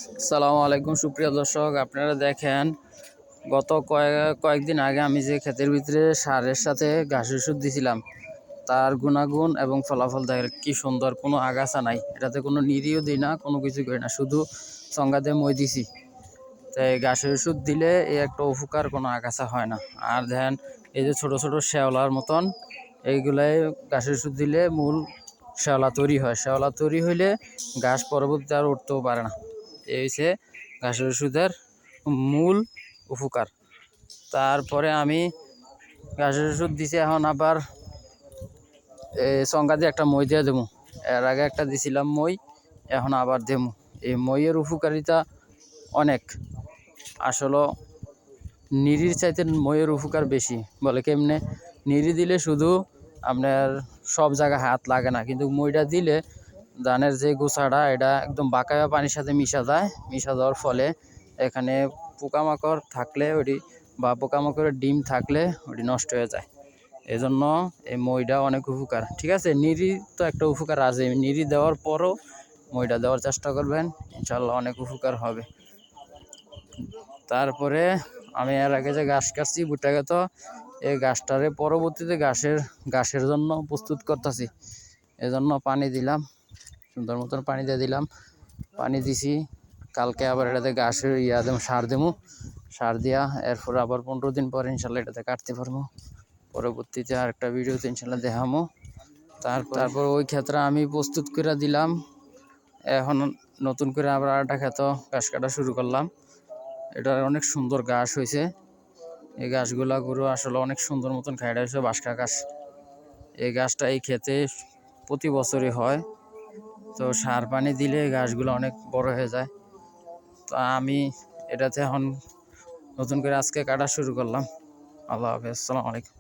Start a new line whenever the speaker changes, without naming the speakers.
আসসালামু আলাইকুম সুপ্রিয় দর্শক, আপনারা দেখেন গত কয়েকদিন আগে আমি যে ক্ষেতের ভিতরে সারের সাথে ঘাসের ওষুধ দিছিলাম তার গুণাগুণ এবং ফলাফল দেখেন কি সুন্দর। কোনো আগাছা নাই, এটাতে কোনো নিরিও দিই না, কোনো কিছু করি না, শুধু সংগাতে মই দিছি। তাই ঘাসের ওষুধ দিলে এই একটা উপকার, কোনো আগাছা হয় না। আর দেখেন এই যে ছোট ছোট শ্যাওলার মতন, এইগুলাই ঘাসের ওষুধ দিলে মূল শ্যাওলা তৈরি হয়। শ্যাওলা তৈরি হইলে ঘাস পরবর্তীতে আর উঠতেও পারে না। এই হচ্ছে ঘাসের ওষুধের মূল উপকার। তারপরে আমি ঘাসের ওষুধ দিছি, এখন আবার সংজ্ঞা দিয়ে একটা মই দিয়ে দেবো। এর আগে একটা দিছিলাম মই, এখন আবার দেবো। এই মইয়ের উপকারিতা অনেক। আসলে নিরির চাইতে মইয়ের উপকার বেশি। বলে কেমনে? নিরি দিলে শুধু আপনার সব জায়গায় হাত লাগে না, কিন্তু মইটা দিলে ধানের যে গোছাটা এটা একদম বাঁকায়া পানির সাথে মিশা যায়। মিশা যাওয়ার ফলে এখানে পোকামাকড় থাকলে ওটি বা পোকামাকড়ের ডিম থাকলে ওটি নষ্ট হয়ে যায়। এই জন্য এই মইটা অনেক উপকার। ঠিক আছে, নিরি তো একটা উপকার আছে, নিরি দেওয়ার পরও মইটা দেওয়ার চেষ্টা করবেন, ইনশাল্লাহ অনেক উপকার হবে। তারপরে আমি এর আগে যে ঘাস কাটছি ভুট্টা ক্ষেত, এই ঘাসটারে পরবর্তীতে ঘাসের জন্য প্রস্তুত করতেছি। এজন্য পানি দিলাম, সুন্দর মতন পানি দিয়ে দিলাম। পানি দিছি, কালকে আবার এটাতে ঘাসের দেবো, সার দেবো। সার দিয়া এরপর আবার 15 দিন পরে ইনশাল্লাহ এটাতে কাটতে পারবো। পরবর্তীতে আর একটা ভিডিওতে ইনশাল্লাহ দেখামো। তারপর ওই ক্ষেত্রে আমি প্রস্তুত করে দিলাম। এখন নতুন করে আবার আরেকটা ক্ষেত ঘাস কাটা শুরু করলাম। এটা অনেক সুন্দর ঘাস হয়েছে। এই ঘাসগুলা গরু আসলে অনেক সুন্দর মতন খাই। এটা হচ্ছে বাঁশকা ঘাস। এই ঘাসটা এই ক্ষেতে প্রতি বছরই হয়। তো সার পানি দিলে ঘাসগুলো অনেক বড় হয়ে যায়। তো আমি এটাতে এখন নতুন করে আজকে কাটা শুরু করলাম। আল্লাহ হাফেজ, আসসালামু আলাইকুম।